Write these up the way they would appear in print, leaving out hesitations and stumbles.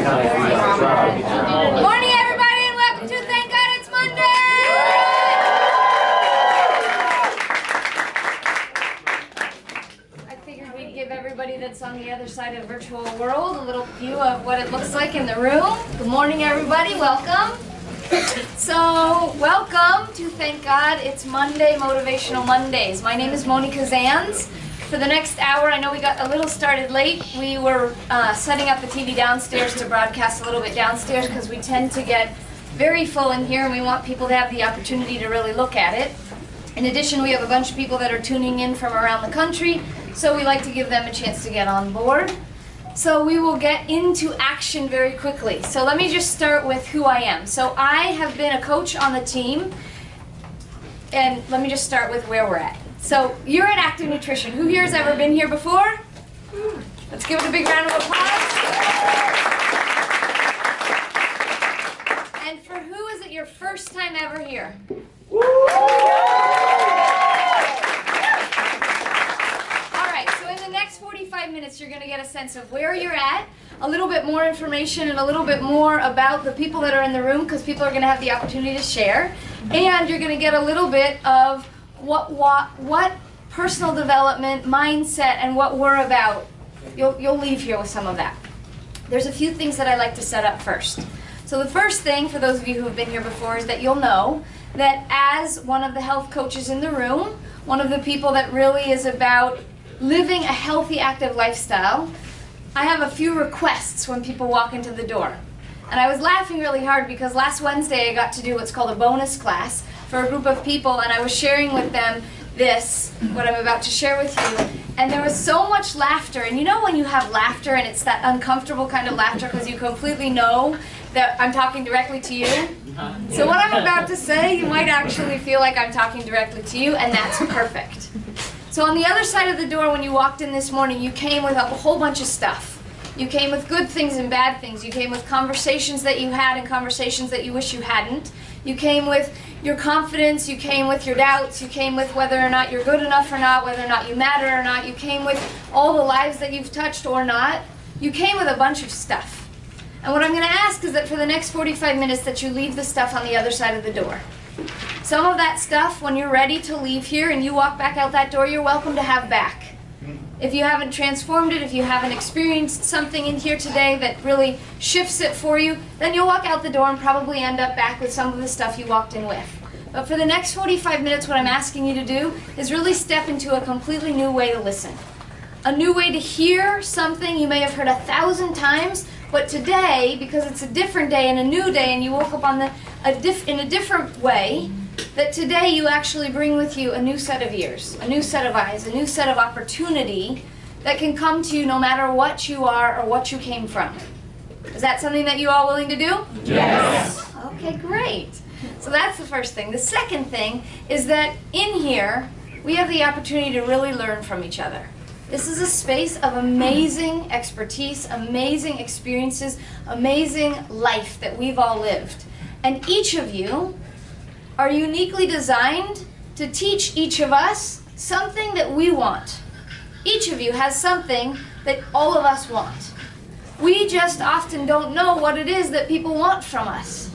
Morning, everybody, and welcome to Thank God It's Monday! I figured we'd give everybody that's on the other side of the virtual world a little view of what it looks like in the room. Good morning, everybody. Welcome. So, welcome to Thank God It's Monday, Motivational Mondays. My name is Monika. For the next hour, I know we got a little started late. We were setting up the TV downstairs to broadcast a little bit downstairs because we tend to get very full in here and we want people to have the opportunity to really look at it. In addition, we have a bunch of people that are tuning in from around the country, so we like to give them a chance to get on board. So we will get into action very quickly. So let me just start with who I am. So I have been a coach on the team, and let me just start with where we're at. So you're at Active Nutrition. Who here has ever been here before? Let's give it a big round of applause. And for who is it your first time ever here? All right, so in the next 45 minutes you're going to get a sense of where you're at, a little bit more information and a little bit more about the people that are in the room because people are going to have the opportunity to share, and you're going to get a little bit of what personal development, mindset, and what we're about. You'll leave here with some of that. There's a few things that I like to set up first. So the first thing, for those of you who have been here before, is that you'll know that as one of the health coaches in the room, one of the people that really is about living a healthy, active lifestyle, I have a few requests when people walk into the door. And I was laughing really hard because last Wednesday I got to do what's called a bonus class for a group of people, and I was sharing with them what I'm about to share with you, and there was so much laughter. And you know when you have laughter and it's that uncomfortable kind of laughter because you completely know that I'm talking directly to you? So what I'm about to say, you might actually feel like I'm talking directly to you, and that's perfect. So on the other side of the door when you walked in this morning, you came with a whole bunch of stuff. You came with good things and bad things. You came with conversations that you had and conversations that you wish you hadn't. You came with your confidence, you came with your doubts, you came with whether or not you're good enough or not, whether or not you matter or not, you came with all the lives that you've touched or not. You came with a bunch of stuff. And what I'm going to ask is that for the next 45 minutes that you leave the stuff on the other side of the door. Some of that stuff, when you're ready to leave here and you walk back out that door, you're welcome to have back. If you haven't transformed it, if you haven't experienced something in here today that really shifts it for you, then you'll walk out the door and probably end up back with some of the stuff you walked in with. But for the next 45 minutes, what I'm asking you to do is really step into a completely new way to listen. A new way to hear something you may have heard 1,000 times, but today, because it's a different day and a new day, and you woke up in a different way, that today you actually bring with you a new set of ears, a new set of eyes, a new set of opportunity that can come to you no matter what you are or what you came from. Is that something that you all willing to do? Yes. Okay, great. So that's the first thing. The second thing is that in here we have the opportunity to really learn from each other. This is a space of amazing expertise, amazing experiences, amazing life that we've all lived. And each of you are uniquely designed to teach each of us something that we want. Each of you has something that all of us want. We just often don't know what it is that people want from us.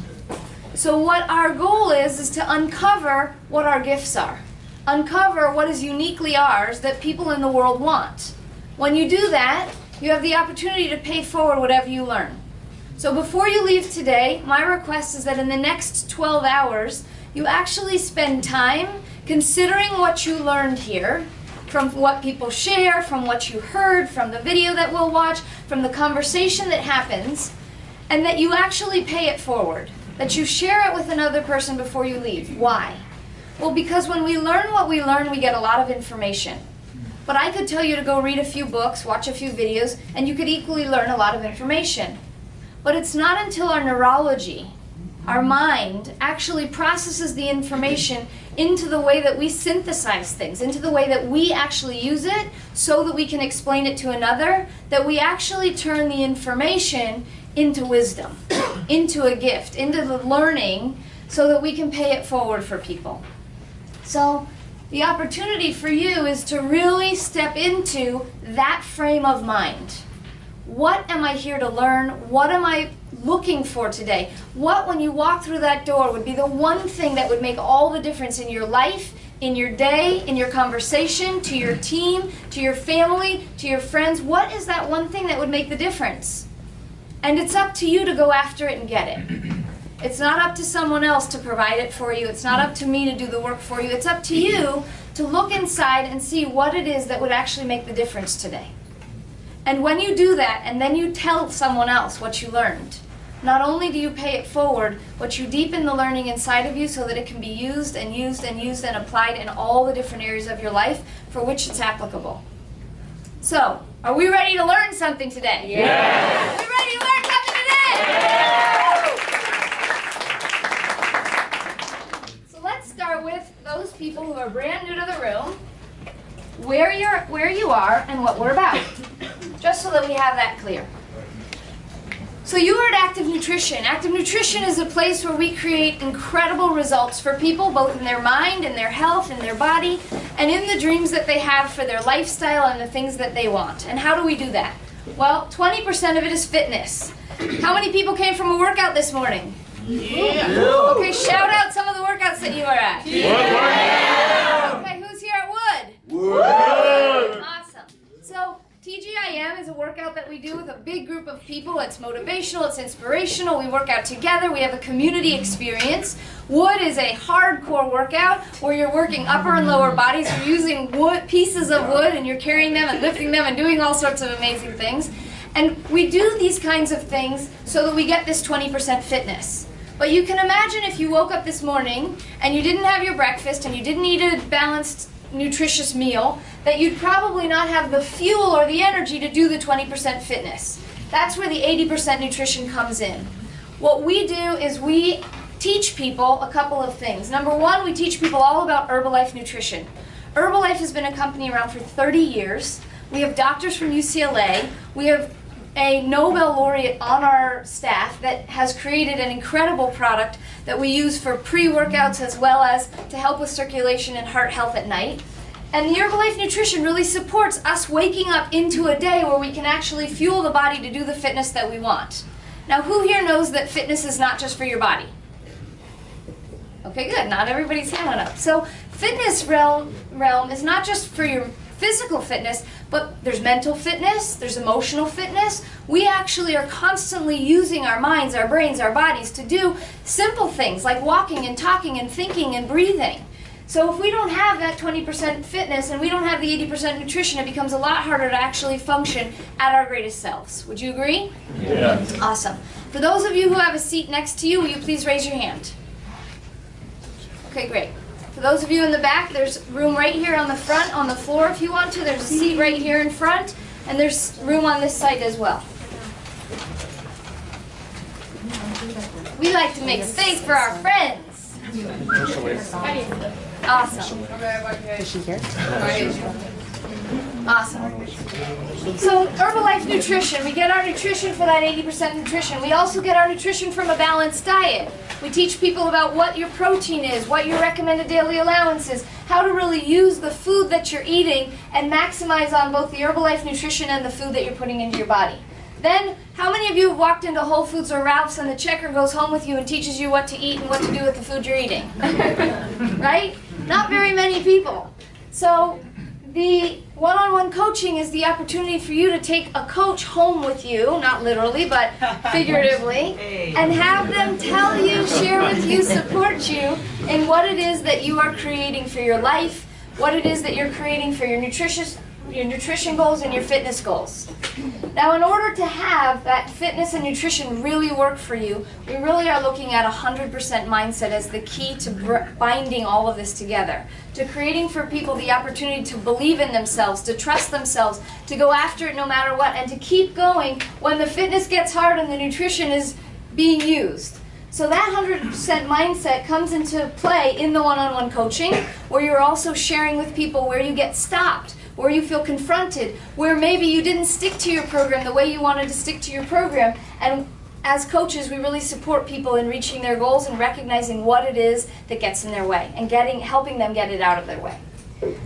So what our goal is to uncover what our gifts are. Uncover what is uniquely ours that people in the world want. When you do that, you have the opportunity to pay forward whatever you learn. So before you leave today, my request is that in the next 12 hours, you actually spend time considering what you learned here, from what people share, from what you heard, from the video that we'll watch, from the conversation that happens, and that you actually pay it forward, that you share it with another person before you leave. Why? Well, because when we learn what we learn, we get a lot of information. But I could tell you to go read a few books, watch a few videos, and you could equally learn a lot of information. But it's not until our neurology, our mind, actually processes the information into the way that we synthesize things, into the way that we actually use it so that we can explain it to another, that we actually turn the information into wisdom, into a gift, into the learning, so that we can pay it forward for people. So the opportunity for you is to really step into that frame of mind. what am I here to learn? What am I looking for today? What, when you walk through that door, would be the one thing that would make all the difference in your life, in your day, in your conversation, to your team, to your family, to your friends? What is that one thing that would make the difference? And it's up to you to go after it and get it. It's not up to someone else to provide it for you. It's not up to me to do the work for you. It's up to you to look inside and see what it is that would actually make the difference today. And when you do that, and then you tell someone else what you learned, not only do you pay it forward, but you deepen the learning inside of you so that it can be used and used and used and applied in all the different areas of your life for which it's applicable. So, are we ready to learn something today? Yeah. Are we ready to learn something today? Yeah. So let's start with those people who are brand new to the room, where you are and what we're about, just so that we have that clear. So you are at Active Nutrition. Active Nutrition is a place where we create incredible results for people, both in their mind, in their health, in their body, and in the dreams that they have for their lifestyle and the things that they want. And how do we do that? Well, 20% of it is fitness. How many people came from a workout this morning? Yeah. Okay, shout out some of the workouts that you are at. Yeah. Okay, who's here at Wood? Wood. Awesome. So TGIM is a workout that we do with a big group of people. It's motivational, it's inspirational. We work out together. We have a community experience. Wood is a hardcore workout where you're working upper and lower bodies. You're using wood, pieces of wood, and you're carrying them and lifting them and doing all sorts of amazing things. And we do these kinds of things so that we get this 20% fitness. But you can imagine if you woke up this morning and you didn't have your breakfast and you didn't eat a balanced, nutritious meal, that you'd probably not have the fuel or the energy to do the 20% fitness. That's where the 80% nutrition comes in. What we do is we teach people a couple of things. Number one, we teach people all about Herbalife Nutrition. Herbalife has been a company around for 30 years. We have doctors from UCLA. We have a Nobel laureate on our staff that has created an incredible product that we use for pre-workouts as well as to help with circulation and heart health at night. And the Herbalife Nutrition really supports us waking up into a day where we can actually fuel the body to do the fitness that we want. Now, who here knows that fitness is not just for your body? Okay, good. Not everybody's hand went up. So fitness realm is not just for your physical fitness, but there's mental fitness, there's emotional fitness. We actually are constantly using our minds, our brains, our bodies to do simple things like walking and talking and thinking and breathing. So if we don't have that 20% fitness and we don't have the 80% nutrition, it becomes a lot harder to actually function at our greatest selves. Would you agree? Yeah. Awesome. For those of you who have a seat next to you, will you please raise your hand? Okay, great. For those of you in the back, there's room right here on the front, on the floor if you want to. There's a seat right here in front, and there's room on this side as well. We like to make space for our friends. Awesome. Is she here? Awesome. So Herbalife Nutrition, we get our nutrition for that 80% nutrition. We also get our nutrition from a balanced diet. We teach people about what your protein is, what your recommended daily allowance is, how to really use the food that you're eating and maximize on both the Herbalife Nutrition and the food that you're putting into your body. Then, how many of you have walked into Whole Foods or Ralph's and the checker goes home with you and teaches you what to eat and what to do with the food you're eating? Right? Not very many people. So the one-on-one coaching is the opportunity for you to take a coach home with you, not literally, but figuratively, and have them tell you, share with you, support you in what it is that you are creating for your life, what it is that you're creating for your nutrition goals and your fitness goals. Now, in order to have that fitness and nutrition really work for you, we really are looking at 100% mindset as the key to binding all of this together, to creating for people the opportunity to believe in themselves, to trust themselves, to go after it no matter what, and to keep going when the fitness gets hard and the nutrition is being used. So that 100% mindset comes into play in the one-on-one coaching, where you're also sharing with people where you get stopped, where you feel confronted, where maybe you didn't stick to your program the way you wanted to stick to your program. And as coaches, we really support people in reaching their goals and recognizing what it is that gets in their way and helping them get it out of their way.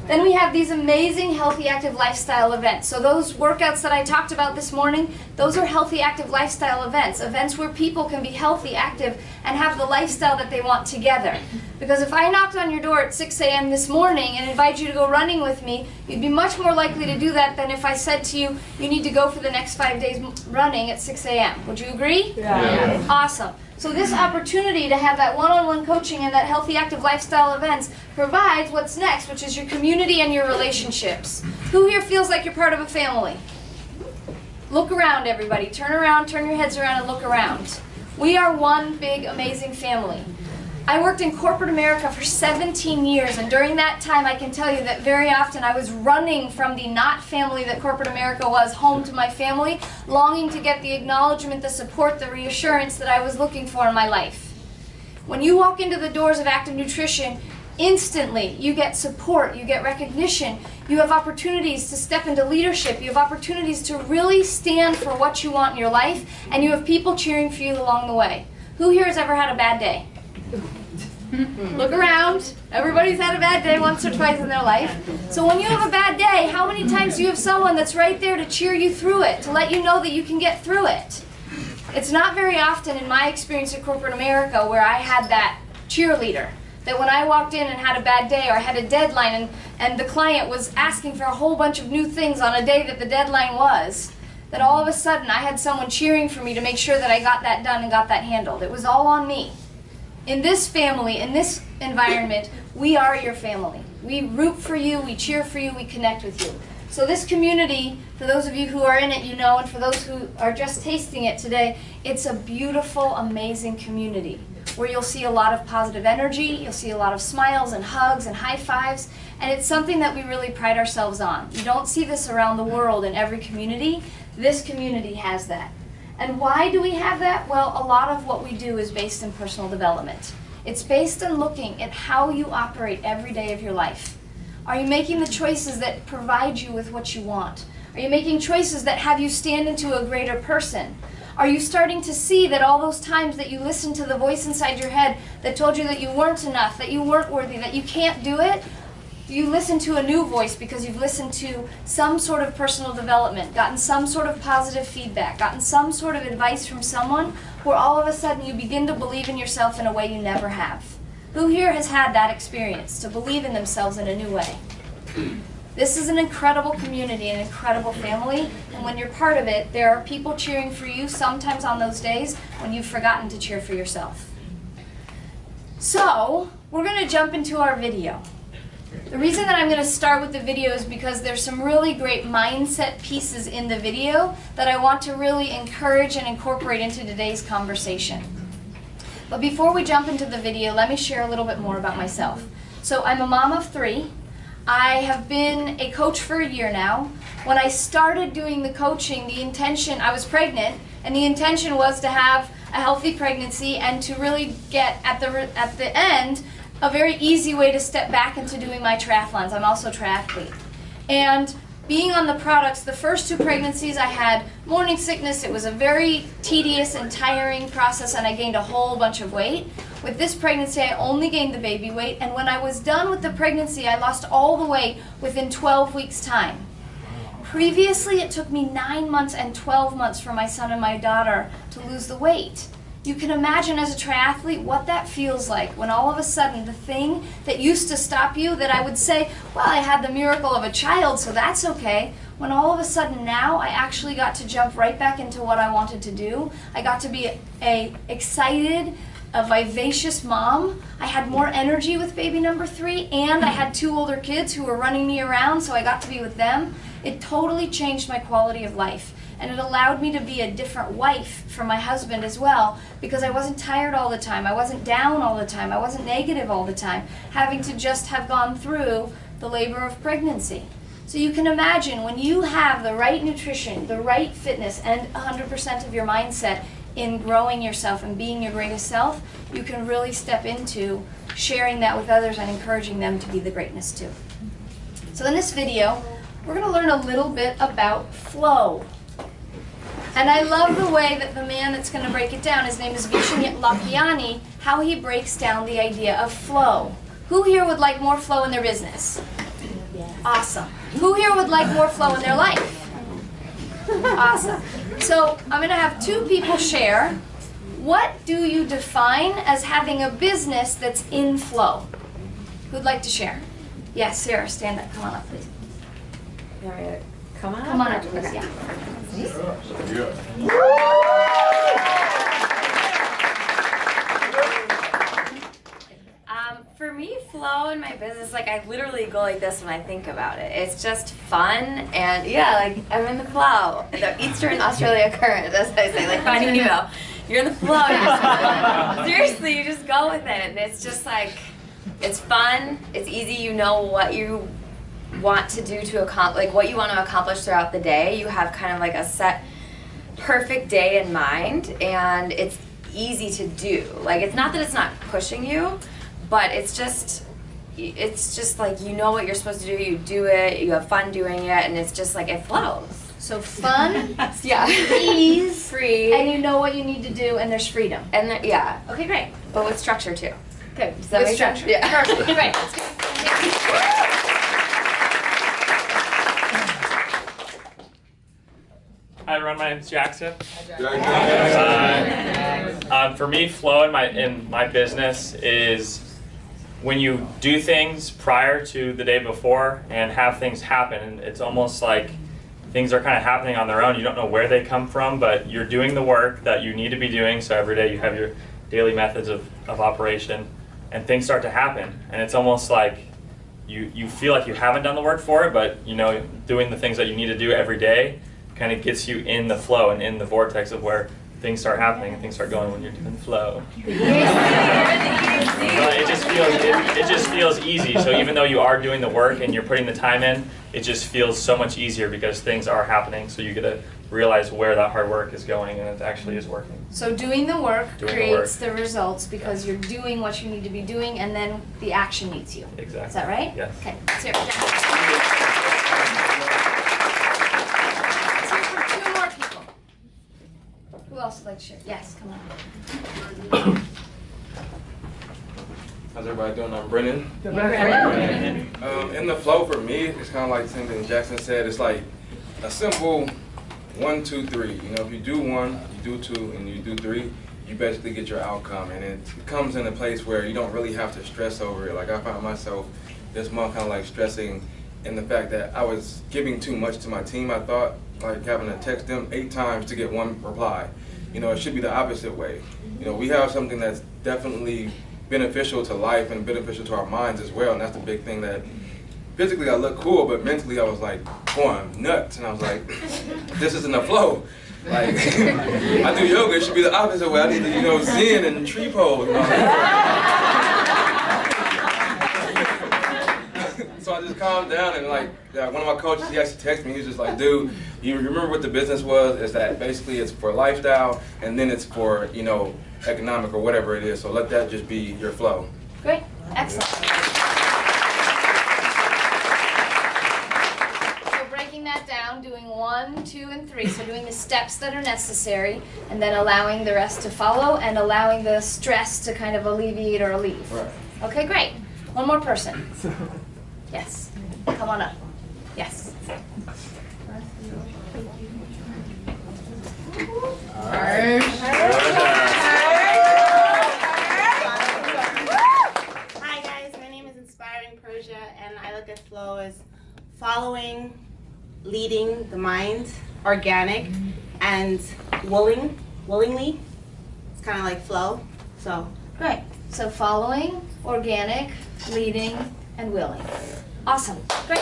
Then we have these amazing healthy active lifestyle events. So those workouts that I talked about this morning, those are healthy active lifestyle events. Events where people can be healthy, active, and have the lifestyle that they want together. Because if I knocked on your door at 6 a.m. this morning and invited you to go running with me, you'd be much more likely to do that than if I said to you, you need to go for the next 5 days running at 6 a.m. Would you agree? Yeah. Awesome. So this opportunity to have that one-on-one coaching and that healthy active lifestyle events provides what's next, which is your community and your relationships. Who here feels like you're part of a family? Look around, everybody. Turn around, turn your heads around and look around. We are one big, amazing family. I worked in corporate America for 17 years, and during that time I can tell you that very often I was running from the not family that corporate America was home to my family, longing to get the acknowledgement, the support, the reassurance that I was looking for in my life. When you walk into the doors of Active Nutrition, instantly you get support, you get recognition, you have opportunities to step into leadership, you have opportunities to really stand for what you want in your life, and you have people cheering for you along the way. Who here has ever had a bad day? Look around. Everybody's had a bad day once or twice in their life. So when you have a bad day, how many times do you have someone that's right there to cheer you through it, to let you know that you can get through it? It's not very often in my experience in corporate America where I had that cheerleader, that when I walked in and had a bad day or I had a deadline and the client was asking for a whole bunch of new things on a day that the deadline was, that all of a sudden I had someone cheering for me to make sure that I got that done and got that handled. It was all on me. In this family, in this environment, we are your family. We root for you, we cheer for you, we connect with you. So this community, for those of you who are in it, you know, and for those who are just tasting it today, it's a beautiful, amazing community where you'll see a lot of positive energy, you'll see a lot of smiles and hugs and high fives, and it's something that we really pride ourselves on. You don't see this around the world in every community. This community has that. And why do we have that? Well, a lot of what we do is based in personal development. It's based on looking at how you operate every day of your life. Are you making the choices that provide you with what you want? Are you making choices that have you stand into a greater person? Are you starting to see that all those times that you listened to the voice inside your head that told you that you weren't enough, that you weren't worthy, that you can't do it, you listen to a new voice because you've listened to some sort of personal development, gotten some sort of positive feedback, gotten some sort of advice from someone where all of a sudden you begin to believe in yourself in a way you never have. Who here has had that experience, to believe in themselves in a new way? This is an incredible community, an incredible family, and when you're part of it, there are people cheering for you sometimes on those days when you've forgotten to cheer for yourself. So, we're going to jump into our video. The reason that I'm going to start with the video is because there's some really great mindset pieces in the video that I want to really encourage and incorporate into today's conversation. But before we jump into the video, let me share a little bit more about myself. So I'm a mom of 3. I have been a coach for a year now. When I started doing the coaching, the intention, I was pregnant, and the intention was to have a healthy pregnancy and to really get at the end a very easy way to step back into doing my triathlons. I'm also a triathlete. And being on the products, the first 2 pregnancies I had morning sickness. It was a very tedious and tiring process, and I gained a whole bunch of weight. With this pregnancy, I only gained the baby weight, and when I was done with the pregnancy, I lost all the weight within 12 weeks' time. Previously, it took me 9 months and 12 months for my son and my daughter to lose the weight. You can imagine as a triathlete what that feels like when all of a sudden the thing that used to stop you, that I would say, well, I had the miracle of a child, so that's okay, when all of a sudden now I actually got to jump right back into what I wanted to do. I got to be a excited, a vivacious mom. I had more energy with baby number 3, and I had 2 older kids who were running me around, so I got to be with them. It totally changed my quality of life. And it allowed me to be a different wife for my husband as well, because I wasn't tired all the time, I wasn't down all the time, I wasn't negative all the time, having to just have gone through the labor of pregnancy. So you can imagine when you have the right nutrition, the right fitness, and 100% of your mindset in growing yourself and being your greatest self, you can really step into sharing that with others and encouraging them to be the greatness too. So in this video, we're going to learn a little bit about flow. And I love the way that the man that's going to break it down, his name is Vishen Lakhiani, how he breaks down the idea of flow. Who here would like more flow in their business? Awesome. Who here would like more flow in their life? Awesome. So I'm going to have two people share. What do you define as having a business that's in flow? Who'd like to share? Yes, Sarah, stand up. Come on up, please. Come on. Come on up, please. Okay. Yeah. For me, flow in my business, like I literally go like this when I think about it. It's just fun and yeah, like I'm in the flow. The Eastern Australia current, as I say, like finding Nemo. You're in the flow. Seriously, you just go with it, and it's just like it's fun. It's easy. You know what you want to do to accomplish, like what you want to accomplish throughout the day. You have kind of like a set, perfect day in mind, and it's easy to do. Like it's not that it's not pushing you. But it's just like you know what you're supposed to do, you do it, you have fun doing it, and it's just like it flows. So fun, Yeah. ease, Free. and you know what you need to do, and there's freedom. And yeah, Okay, great. but with structure too. Good. Does that With make sense? structure. Yeah. Perfect. Great. That's good. Hi everyone, my name is Jackson. For me, flow in my business is when you do things prior to the day before and have things happen. And it's almost like things are kind of happening on their own. You don't know where they come from, but you're doing the work that you need to be doing. So every day you have your daily methods of operation, and things start to happen. And it's almost like you feel like you haven't done the work for it, but you know, doing the things that you need to do every day kind of gets you in the flow and in the vortex of where things start happening and things start going when you're doing flow. But it just feels easy. So even though you are doing the work and you're putting the time in, it just feels so much easier because things are happening. So you get to realize where that hard work is going, and it actually is working. So doing the work Doing the creates work. the results because you're doing what you need to be doing, and then the action meets you. Exactly. Is that right? Yes. Okay. Let's hear it. Let's hear it for two more people. Who else would like to share? Yes, come on. How's everybody doing? I'm Brennan. Right. In the flow for me, it's kind of like the same thing Jackson said. It's like a simple 1, 2, 3. You know, if you do 1, you do 2, and you do 3, you basically get your outcome. And it comes in a place where you don't really have to stress over it. Like I found myself this month kind of like stressing in the fact that I was giving too much to my team. I thought like having to text them 8 times to get 1 reply. You know, it should be the opposite way. You know, we have something that's definitely beneficial to life and beneficial to our minds as well, and that's the big thing that physically I look cool, but mentally I was like going nuts, and I was like, this isn't a flow. Like, I do yoga, it should be the opposite way. I need to, you know, zen and tree pose and all that. So I just calmed down, and like, one of my coaches, he actually texted me, he was just like, dude, you remember what the business was? Is that basically it's for lifestyle, and then it's for, you know, economic or whatever it is, so let that just be your flow. Great. Excellent. So breaking that down, doing 1, 2, and 3, so doing the steps that are necessary, and then allowing the rest to follow, and allowing the stress to kind of alleviate or leave. Right. Okay, great. One more person. Yes. Come on up. Yes. Hi guys, my name is Inspiring Persia, and I look at flow as following, leading the mind, organic, and willingly. It's kind of like flow. So Great. So following, organic, leading, and willing. Awesome. Great.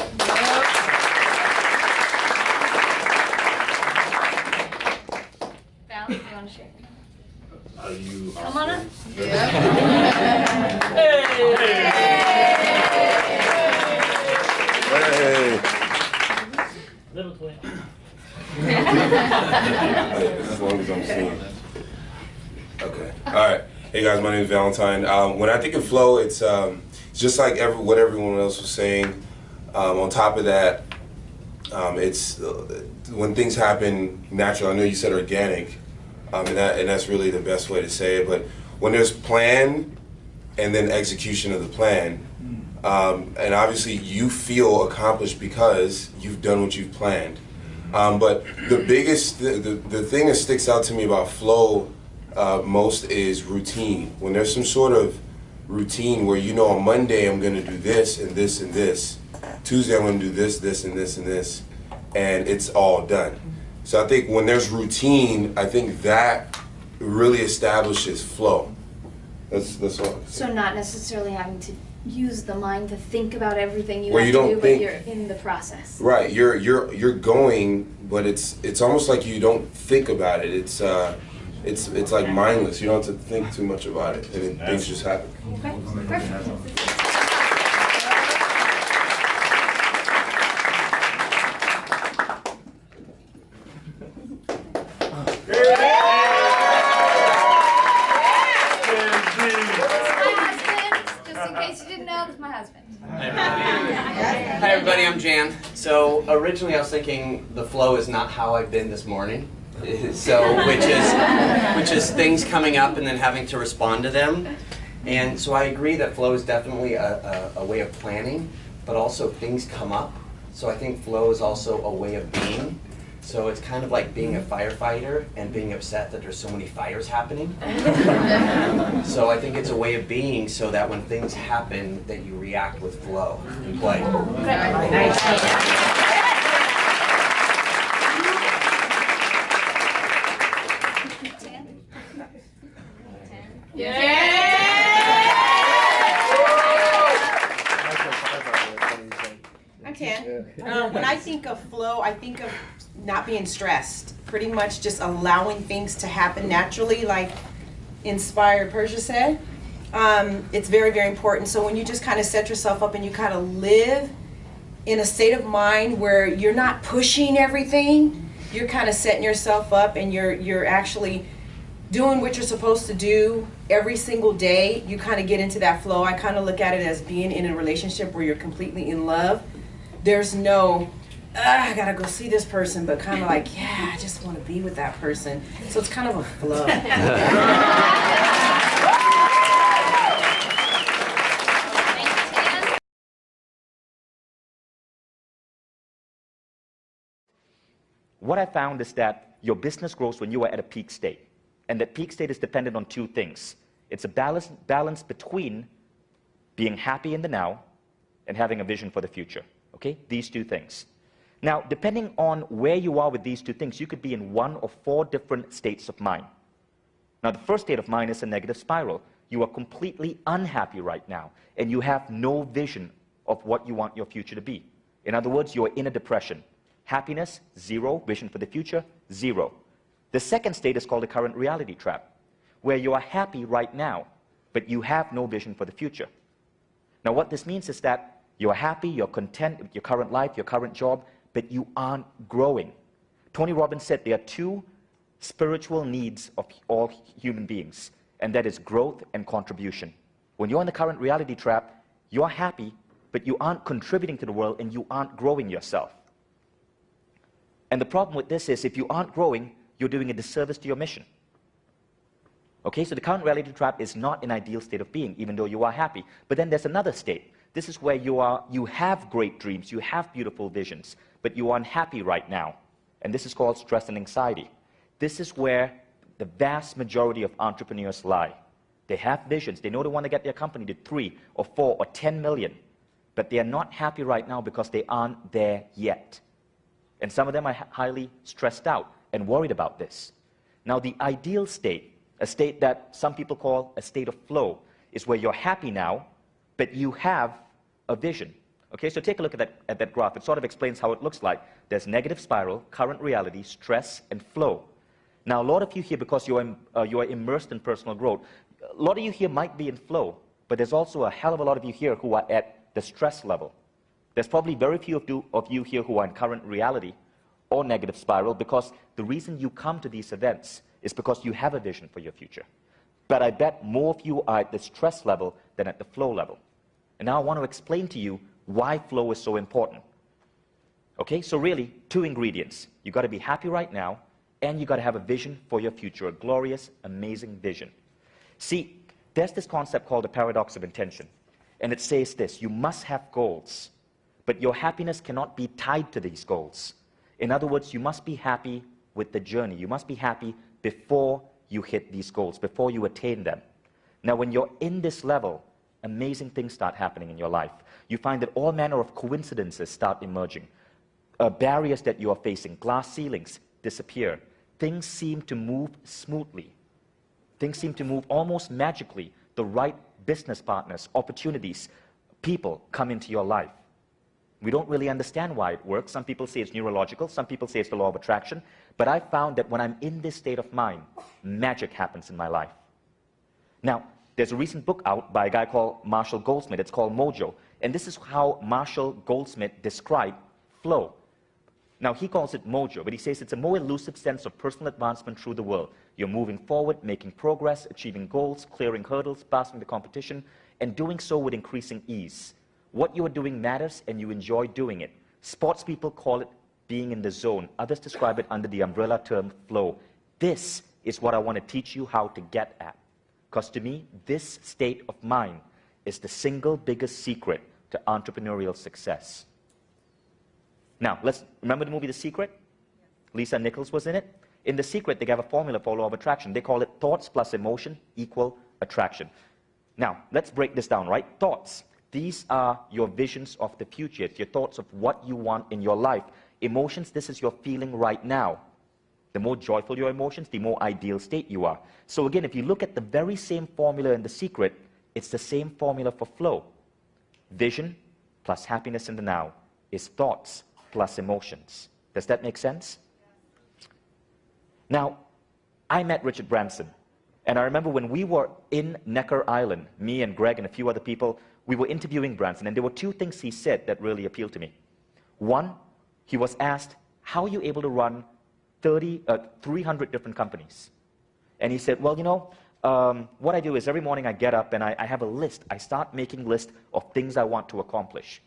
Val, you want to share? Are you Come on up. Hey. Little twin. As long as I'm seeing. Okay. All right. Hey guys, my name is Valentine. When I think of flow, it's just like what everyone else was saying. On top of that, it's when things happen naturally. I know you said organic, and that's really the best way to say it. But when there's plan and then execution of the plan, And obviously you feel accomplished because you've done what you've planned. But the biggest, the thing that sticks out to me about flow most is routine. When there's some sort of routine where you know on Monday I'm going to do this and this and this, Tuesday I'm going to do this, this and this and this, and it's all done. So I think when there's routine, I think that really establishes flow. That's all. So not necessarily having to use the mind to think about everything you Where have you to don't do, think- but you're in the process. Right, you're going, but it's almost like you don't think about it. It's like mindless. You don't have to think too much about it, and things just happen. Okay, perfect. Hi everybody, I'm Jan. So originally I was thinking the flow is not how I've been this morning. So which is things coming up and then having to respond to them. And so I agree that flow is definitely a way of planning, but also things come up. So I think flow is also a way of being. So it's kind of like being a firefighter and being upset that there's so many fires happening. So I think it's a way of being so that when things happen that you react with flow and play. I'm Tan. When I think of flow, I think of not being stressed. Pretty much just allowing things to happen naturally, like Inspired Persia said. It's very, very important. So when you just kind of set yourself up and you kind of live in a state of mind where you're not pushing everything, you're kind of setting yourself up and you're actually doing what you're supposed to do every single day, you kind of get into that flow. I kind of look at it as being in a relationship where you're completely in love. There's no, I gotta go see this person, but kind of like, yeah, I just want to be with that person. So it's kind of a flow. What I found is that your business grows when you are at a peak state. And that peak state is dependent on two things. It's a balance between being happy in the now and having a vision for the future. Okay? These two things. Now, depending on where you are with these two things, you could be in one or four different states of mind. Now, the first state of mind is a negative spiral. You are completely unhappy right now, and you have no vision of what you want your future to be. In other words, you are in a depression. Happiness, 0. Vision for the future, 0. The second state is called the current reality trap, where you are happy right now, but you have no vision for the future. Now, what this means is that you're happy, you're content with your current life, your current job, but you aren't growing. Tony Robbins said there are two spiritual needs of all human beings, and that is growth and contribution. When you're in the current reality trap, you're happy, but you aren't contributing to the world and you aren't growing yourself. And the problem with this is if you aren't growing, you're doing a disservice to your mission. Okay, so the current reality trap is not an ideal state of being, even though you are happy. But then there's another state. This is where you have great dreams, you have beautiful visions, but you are unhappy right now. And this is called stress and anxiety. This is where the vast majority of entrepreneurs lie. They have visions, they know they want to get their company to 3 or 4 or 10 million, but they are not happy right now because they aren't there yet. And some of them are highly stressed out and worried about this. Now, the ideal state, a state that some people call a state of flow, is where you're happy now, but you have a vision. Okay, so take a look at that graph. It sort of explains how it looks like. There's negative spiral, current reality, stress, and flow. Now, a lot of you here, because you are immersed in personal growth, a lot of you here might be in flow, but there's also a hell of a lot of you here who are at the stress level. There's probably very few of you here who are in current reality or negative spiral, because the reason you come to these events is because you have a vision for your future. But I bet more of you are at the stress level than at the flow level. And now I want to explain to you why flow is so important. Okay, so really, 2 ingredients. You've got to be happy right now, and you've got to have a vision for your future, a glorious, amazing vision. See, there's this concept called the paradox of intention. And it says this: you must have goals, but your happiness cannot be tied to these goals. In other words, you must be happy with the journey. You must be happy before you hit these goals, before you attain them. Now, when you're in this level, amazing things start happening in your life. You find that all manner of coincidences start emerging. Barriers that you are facing, glass ceilings, disappear. Things seem to move smoothly. Things seem to move almost magically. The right business partners, opportunities, people come into your life. We don't really understand why it works. Some people say it's neurological. Some people say it's the law of attraction. But I found that when I'm in this state of mind, magic happens in my life. Now, there's a recent book out by a guy called Marshall Goldsmith. It's called Mojo. And this is how Marshall Goldsmith described flow. Now, he calls it mojo, but he says it's a more elusive sense of personal advancement through the world. You're moving forward, making progress, achieving goals, clearing hurdles, passing the competition, and doing so with increasing ease. What you are doing matters, and you enjoy doing it. Sports people call it being in the zone. Others describe it under the umbrella term flow. This is what I want to teach you how to get at. Because to me, this state of mind is the single biggest secret to entrepreneurial success. Now, let's remember the movie The Secret? Lisa Nichols was in it. In The Secret, they have a formula for law of attraction. They call it thoughts plus emotion equal attraction. Now, let's break this down, right? Thoughts. These are your visions of the future. It's your thoughts of what you want in your life. Emotions, this is your feeling right now. The more joyful your emotions, the more ideal state you are. So again, if you look at the very same formula in The Secret, it's the same formula for flow. Vision plus happiness in the now is thoughts plus emotions. Does that make sense? Now, I met Richard Branson, and I remember when we were in Necker Island, me and Greg and a few other people, we were interviewing Branson, and there were two things he said that really appealed to me. One, he was asked, how are you able to run 300 different companies? And he said, well, you know, what I do is every morning I get up and I have a list. I start making a list of things I want to accomplish.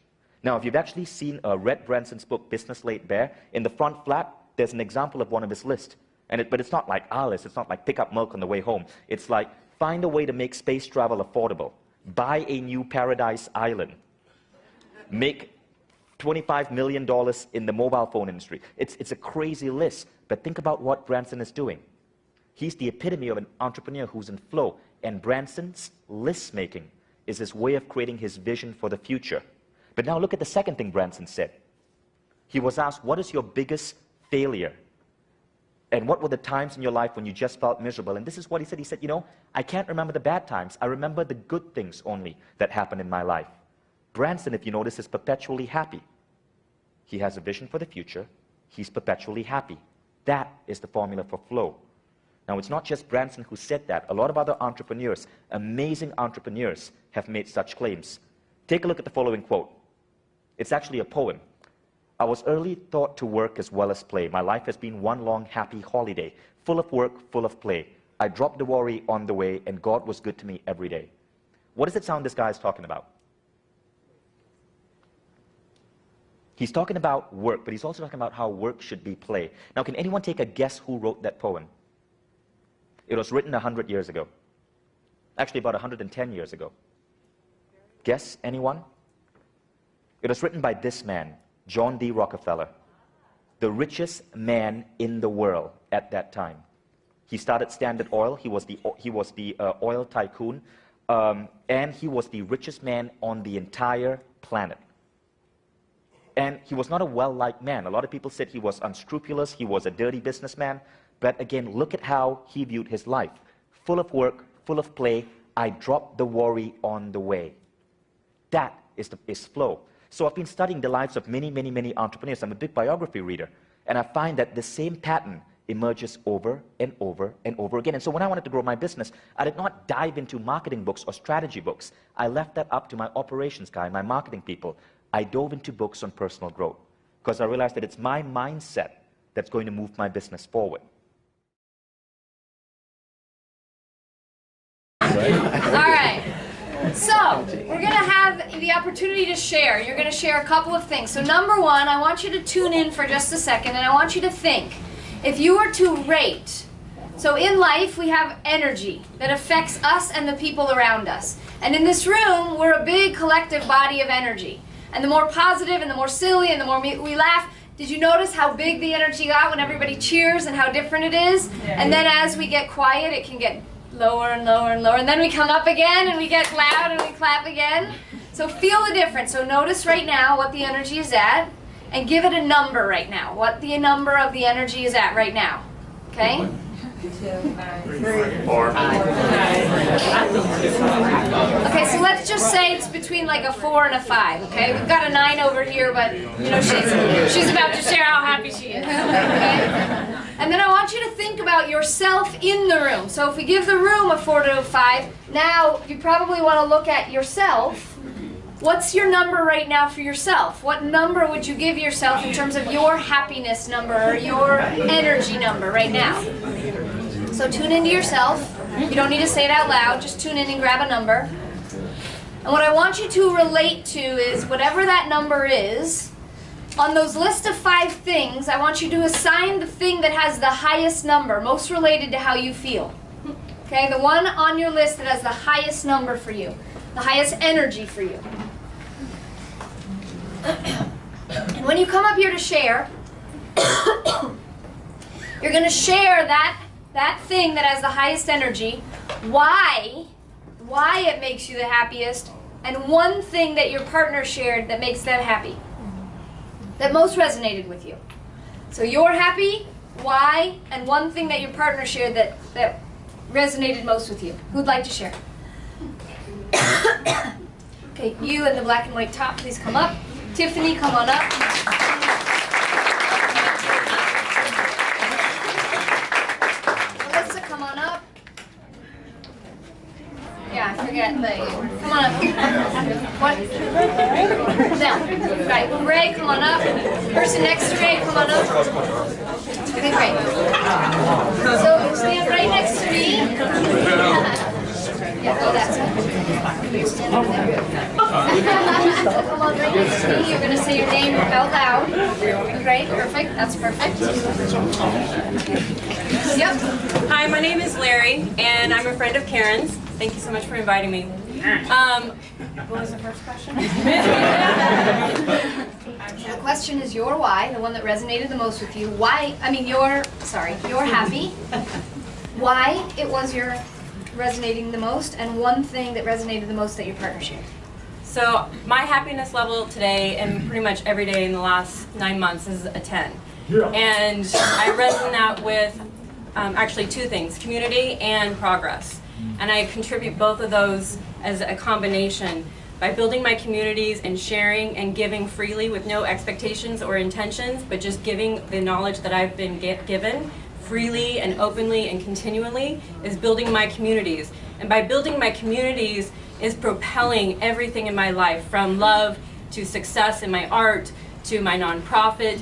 Now, if you've actually seen read Branson's book, Business Laid Bare, in the front flap, there's an example of one of his lists. But it's not like our list. It's not like pick up milk on the way home. It's like find a way to make space travel affordable. Buy a new paradise island. Make $25 million in the mobile phone industry. It's a crazy list. But think about what Branson is doing. He's the epitome of an entrepreneur who's in flow. And Branson's list making is his way of creating his vision for the future. But now look at the second thing Branson said. He was asked, what is your biggest failure? And what were the times in your life when you just felt miserable? And this is what he said. He said, you know, I can't remember the bad times. I remember the good things only that happened in my life. Branson, if you notice, is perpetually happy. He has a vision for the future. He's perpetually happy. That is the formula for flow. Now, it's not just Branson who said that. A lot of other entrepreneurs, amazing entrepreneurs, have made such claims. Take a look at the following quote. It's actually a poem. I was early taught to work as well as play. My life has been one long happy holiday, full of work, full of play. I dropped the worry on the way, and God was good to me every day. What does it sound this guy is talking about? He's talking about work, but he's also talking about how work should be play. Now, can anyone take a guess who wrote that poem? It was written 100 years ago. Actually, about 110 years ago. Guess, anyone? It was written by this man, John D. Rockefeller, the richest man in the world at that time. He started Standard Oil. He was the oil tycoon, and he was the richest man on the entire planet. And he was not a well-liked man. A lot of people said he was unscrupulous. He was a dirty businessman. But again, look at how he viewed his life. Full of work, full of play. I dropped the worry on the way. That is flow. So I've been studying the lives of many, many, many entrepreneurs. I'm a big biography reader. And I find that the same pattern emerges over and over and over again. And so when I wanted to grow my business, I did not dive into marketing books or strategy books. I left that up to my operations guy, my marketing people. I dove into books on personal growth because I realized that it's my mindset that's going to move my business forward. All right. So, we're going to have the opportunity to share. You're going to share a couple of things. So, number one, I want you to tune in for just a second, and I want you to think. If you were to rate So in life, we have energy that affects us and the people around us. And in this room, we're a big collective body of energy. And the more positive and the more silly and the more we laugh, did you notice how big the energy got when everybody cheers and how different it is? And then as we get quiet, it can get lower and lower and lower. And then we come up again and we get loud and we clap again. So feel the difference. So notice right now what the energy is at and give it a number right now. What the number of the energy is at right now. Okay? 2, 3, 4. Okay, so let's just say it's between like a 4 and a 5, okay? We've got a 9 over here, but you know she's about to share how happy she is, okay? And then I want you to think about yourself in the room. So if we give the room a 4 to a 5, now you probably want to look at yourself. What's your number right now for yourself? What number would you give yourself in terms of your happiness number or your energy number right now? So tune into yourself. You don't need to say it out loud. Just tune in and grab a number. And what I want you to relate to is whatever that number is, on those list of 5 things, I want you to assign the thing that has the highest number, most related to how you feel. Okay, the one on your list that has the highest number for you, the highest energy for you. And when you come up here to share, you're going to share that thing that has the highest energy, why it makes you the happiest, and one thing that your partner shared that makes them happy, that most resonated with you. So you're happy, why, and one thing that your partner shared that resonated most with you. Who'd like to share? Okay, you in the black and white top, please come up. Tiffany, come on up. Melissa, come on up. Yeah, I forget. Come on up. What? No. Right. Ray, come on up. Person next to Ray, come on up. Okay, great. So stand right next to me. Yeah, go that way. Stand over there. Come on right next to me. You're going to say your name out loud. Great, perfect. That's perfect. Yep. Hi, my name is Larry, and I'm a friend of Karen's. Thank you so much for inviting me. What was the first question? The question is your why, the one that resonated the most with you. Why, you're happy. Why it was your resonating the most, and one thing that resonated the most that your partner shared. So my happiness level today and pretty much every day in the last 9 months is a 10. And I resonate that with actually 2 things, community and progress. And I contribute both of those as a combination by building my communities and sharing and giving freely with no expectations or intentions, but just giving the knowledge that I've been given freely and openly and continually is building my communities. And by building my communities is propelling everything in my life, from love to success in my art to my nonprofit.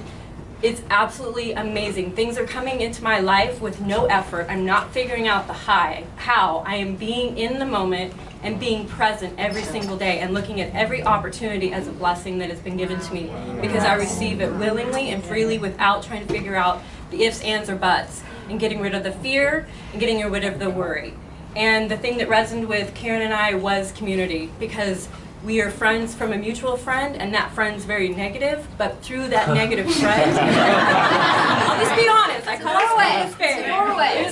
It's absolutely amazing. Things are coming into my life with no effort. I'm not figuring out the how. I am being in the moment and being present every single day and looking at every opportunity as a blessing that has been given to me, because I receive it willingly and freely without trying to figure out the ifs, ands, or buts, and getting rid of the fear and getting rid of the worry. And the thing that resonated with Karen and I was community, because we are friends from a mutual friend, and that friend's very negative, but through that negative friend, I'll just be honest, I call it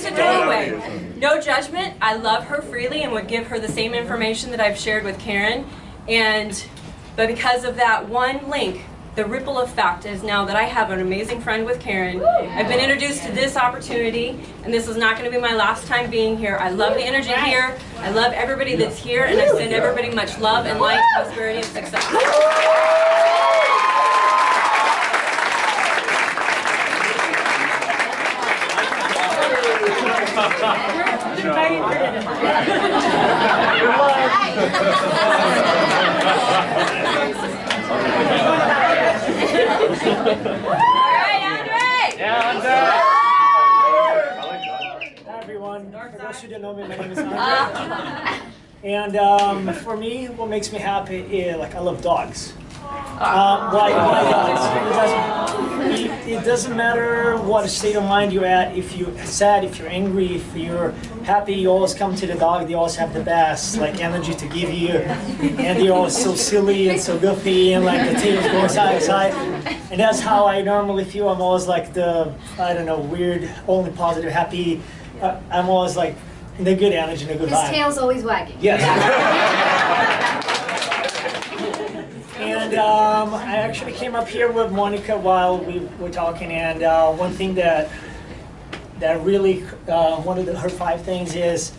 a doorway. No judgment. I love her freely and would give her the same information that I've shared with Karen. But because of that one link, the ripple effect is now that I have an amazing friend with Karen. I've been introduced to this opportunity, and this is not going to be my last time being here. I love the energy here. I love everybody that's here, and I send everybody much love and light, prosperity, and success. Alright, Andre! Yeah, Andre! Hi everyone. For those who don't know me, my name is Andre. And for me, what makes me happy is, I love dogs. It doesn't matter what state of mind you're at. If you're sad, if you're angry, if you're happy, you always come to the dog. They always have the best like energy to give you, and they're always so silly and so goofy, and like the tails go side to side. And that's how I normally feel. I'm always like the, I don't know, weird, only positive, happy. I'm always like in the good energy, in the good vibe. His tail's always wagging. Yes. And I actually came up here with Monika while we were talking, and one thing that really, one of her 5 things is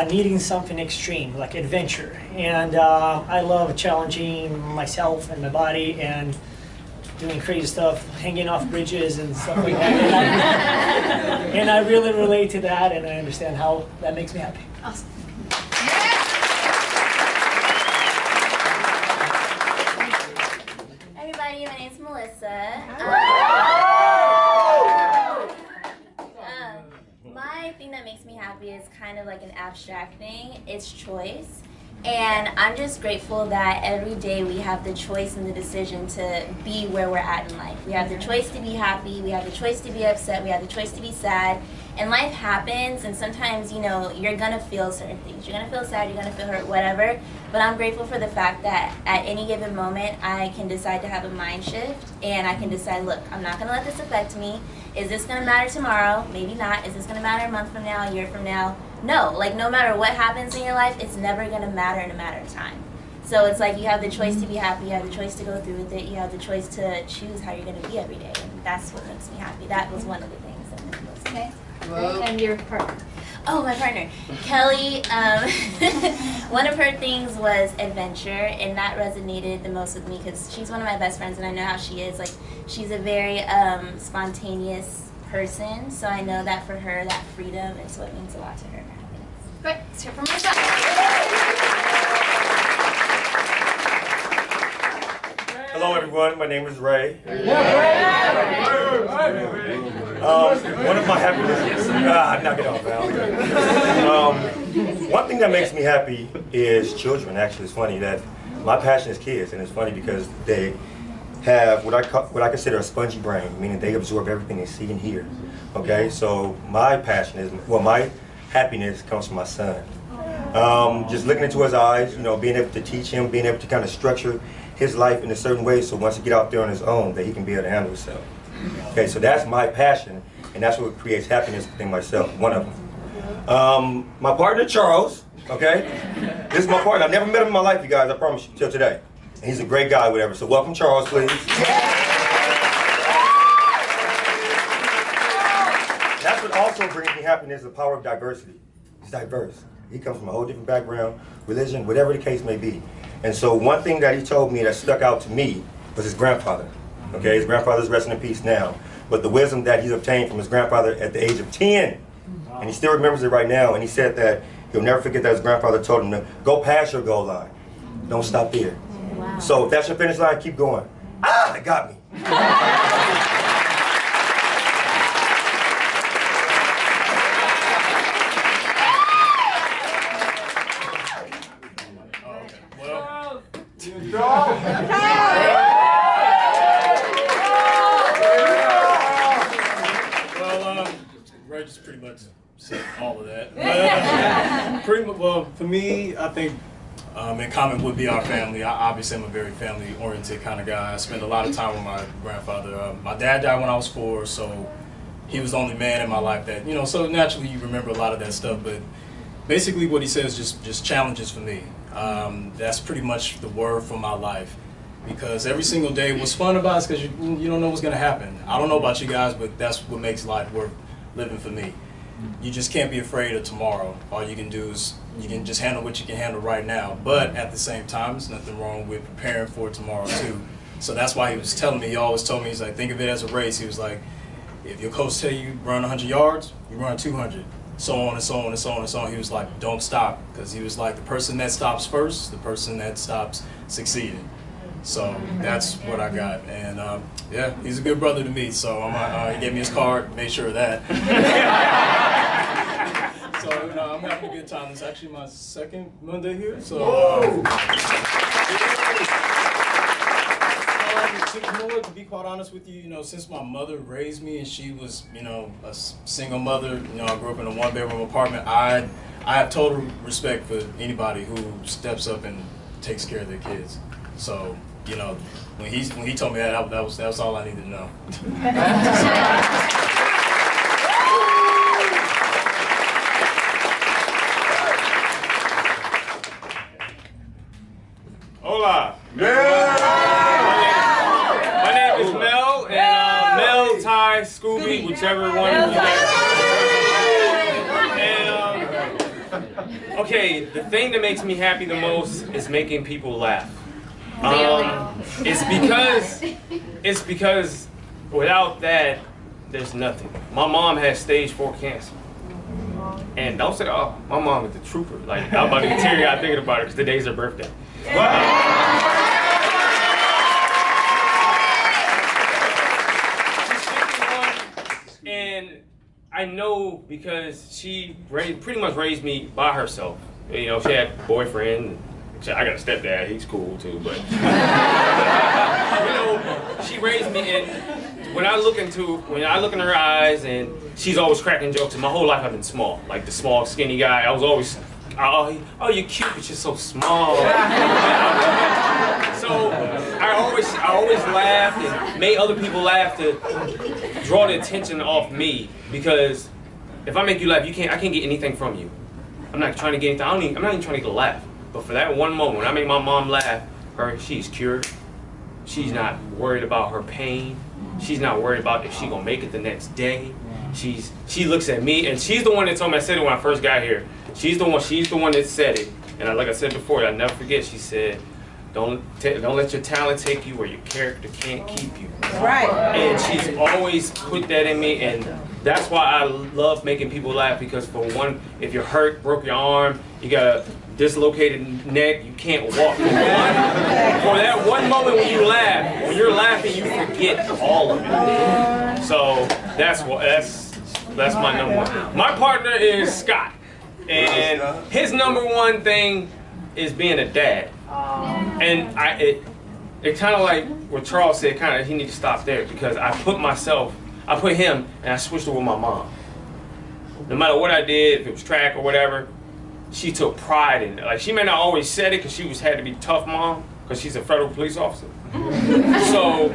needing something extreme, like adventure. And I love challenging myself and my body and doing crazy stuff, hanging off bridges and stuff like that. And I really relate to that, and I understand how that makes me happy. Awesome. Everybody, my name's Melissa. My thing that makes me happy is kind of like an abstract thing. It's choice. And I'm just grateful that every day we have the choice and the decision to be where we're at in life. We have the choice to be happy, we have the choice to be upset, we have the choice to be sad. And life happens, and sometimes, you know, you're gonna feel certain things. You're gonna feel sad, you're gonna feel hurt, whatever. But I'm grateful for the fact that at any given moment, I can decide to have a mind shift, and I can decide, look, I'm not gonna let this affect me. Is this gonna matter tomorrow? Maybe not. Is this gonna matter a month from now, a year from now? No, like no matter what happens in your life, it's never gonna matter in a matter of time. So it's like you have the choice to be happy, you have the choice to go through with it, you have the choice to choose how you're gonna be every day, and that's what makes me happy. That was one of the things that made me most happy. Okay. And your partner. Oh, my partner, Kelly. One of her things was adventure, and that resonated the most with me because she's one of my best friends, and I know how she is. Like, she's a very spontaneous person, so I know that for her, that freedom is what means a lot to her. Great. Let's hear from Monika. Hello, everyone. My name is Ray. One of my happiness. Knock it off, Val. One thing that makes me happy is children. Actually, it's funny that my passion is kids, and it's funny because they have what I consider a spongy brain, meaning they absorb everything they see and hear. Okay, so my passion is, well, my happiness comes from my son. Just looking into his eyes, you know, being able to teach him, being able to kind of structure his life in a certain way, so once he get out there on his own, that he can be able to handle himself. Okay, so that's my passion, and that's what creates happiness within myself. One of them. My partner Charles. Okay, this is my partner. I've never met him in my life, you guys. I promise you, till today. And he's a great guy, whatever. So welcome, Charles, please. That's what also brings me happiness: the power of diversity. He's diverse. He comes from a whole different background, religion, whatever the case may be. And so one thing that he told me that stuck out to me was his grandfather. Okay, his grandfather's resting in peace now. But the wisdom that he's obtained from his grandfather at the age of 10, and he still remembers it right now, and he said that he'll never forget that his grandfather told him to go past your goal line. Don't stop there. Wow. So if that's your finish line, keep going. Ah, it got me. Ray just pretty much said all of that. But, pretty much, well, for me, I think in common would be our family. Obviously, I'm a very family-oriented kind of guy. I spend a lot of time with my grandfather. My dad died when I was 4, so he was the only man in my life that, you know, so naturally you remember a lot of that stuff. But basically what he says is just challenges for me. That's pretty much the word for my life. Because every single day, what's fun about it is because you don't know what's going to happen. I don't know about you guys, but that's what makes life worth living for me. You just can't be afraid of tomorrow. All you can do is you can just handle what you can handle right now. But at the same time, there's nothing wrong with preparing for tomorrow too. So that's why he was telling me, he always told me, he's like, think of it as a race. He was like, if your coach tell you run 100 yards, you run 200. So on and so on and so on and so on. He was like, don't stop. Because he was like, the person that stops first, the person that stops succeeding. So that's what I got, and yeah, he's a good brother to me. So he gave me his card, made sure of that. So I'm having a good time. It's actually my second Monday here. So you know what, to be quite honest with you, since my mother raised me and she was, a single mother, I grew up in a one-bedroom apartment, I have total respect for anybody who steps up and takes care of their kids. So, when he told me that was all I needed to know. Hola. My name is Mel, and Mel, Ty, Scooby, whichever one of you guys. And okay, the thing that makes me happy the most is making people laugh. It's because without that, there's nothing. My mom has stage 4 cancer. And don't say, oh, my mom is a trooper. Like, I'm about to get teary-eyed thinking about it because today's her birthday. And I know because she pretty much raised me by herself. She had a boyfriend. I got a stepdad. He's cool too, but she raised me. And when I look in her eyes, and she's always cracking jokes. And my whole life I've been small, like the small, skinny guy. I was always, oh, you're cute, but you're so small. So I always laughed and made other people laugh to draw the attention off me, because if I make you laugh, I can't get anything from you. I'm not trying to get anything. I'm not even trying to get a laugh. But for that one moment, when I make my mom laugh, she's cured. She's not worried about her pain. She's not worried about if she's gonna make it the next day. She looks at me, and she's the one that told me. I said it when I first got here. She's the one that said it. And like I said before, I'll never forget. She said, "Don't let your talent take you where your character can't keep you." Right. And she's always put that in me, and that's why I love making people laugh. Because for one, if you're hurt, broke your arm, you got a dislocated neck, you can't walk. For that one moment when you laugh, when you're laughing, you forget all of it. So that's my number one. My partner is Scott, and his number one thing is being a dad. And it kind of like what Charles said, he needs to stop there, because I put him, and I switched it with my mom. No matter what I did, if it was track or whatever, she took pride in it. Like, she may not always said it because she had to be tough mom, because she's a federal police officer. So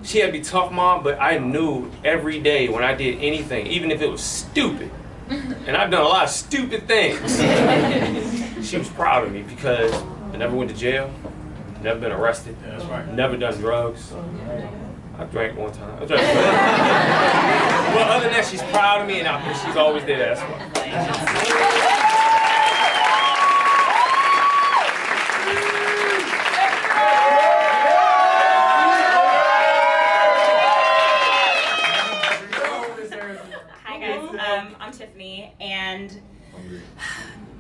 she had to be tough mom, but I knew every day when I did anything, even if it was stupid, and I've done a lot of stupid things, she was proud of me, because I never went to jail, never been arrested, never done drugs. I drank one time. But other than that, she's proud of me, and she's always there. That's why. I'm Tiffany,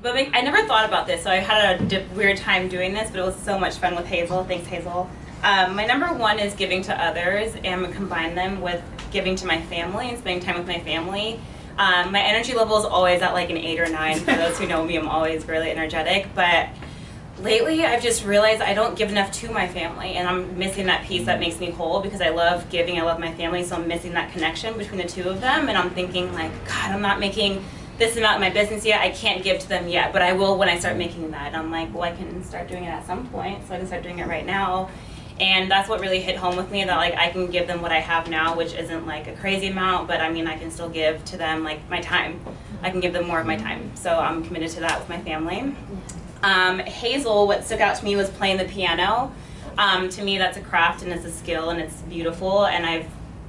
but I never thought about this, so I had a weird time doing this, but it was so much fun with Hazel. Thanks, Hazel. My number one is giving to others, and I'm going to combine them with giving to my family and spending time with my family. My energy level is always at like an 8 or 9. For those who know me, I'm always really energetic, but lately I've just realized I don't give enough to my family, and I'm missing that piece that makes me whole, because I love giving, I love my family, so I'm missing that connection between the two of them, and I'm thinking like, God, I'm not making this amount in my business yet, I can't give to them yet, but I will when I start making that. And I'm like, well, I can start doing it at some point, so I can start doing it right now. And that's what really hit home with me, that like I can give them what I have now, which isn't like a crazy amount, but I mean, I can still give to them like my time. I can give them more of my time, so I'm committed to that with my family. Hazel, what stuck out to me was playing the piano. To me, that's a craft and it's a skill and it's beautiful. And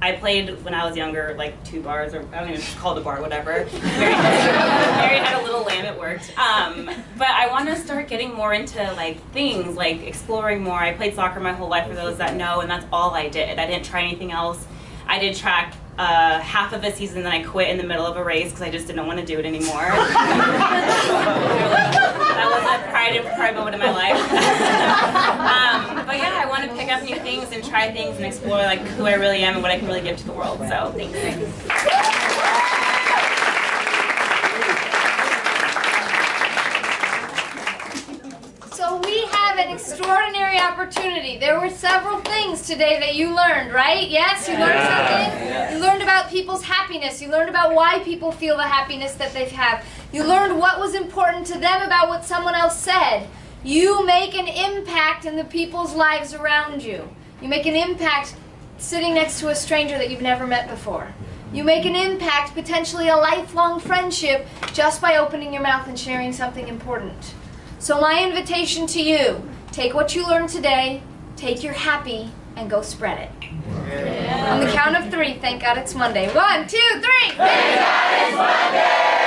I played when I was younger, like 2 bars, or I don't even call it a bar, whatever. Mary had a little lamb, it worked. But I want to start getting more into like things, like exploring more. I played soccer my whole life, for those that know, and that's all I did. I didn't try anything else. I did track half of a season, then I quit in the middle of a race because I just didn't want to do it anymore. That was a pride moment in my life. But yeah, I want to pick up new things and try things and explore like who I really am and what I can really give to the world. So thanks. So we have an extraordinary opportunity. There were several things today that you learned, right? Yes, you learned something? You learned about people's happiness. You learned about why people feel the happiness that they have. You learned what was important to them about what someone else said. You make an impact in the people's lives around you. You make an impact sitting next to a stranger that you've never met before. You make an impact, potentially a lifelong friendship, just by opening your mouth and sharing something important. So my invitation to you, take what you learned today, take your happy, and go spread it. On the count of 3, thank God it's Monday. 1, 2, 3. Thank God it's Monday!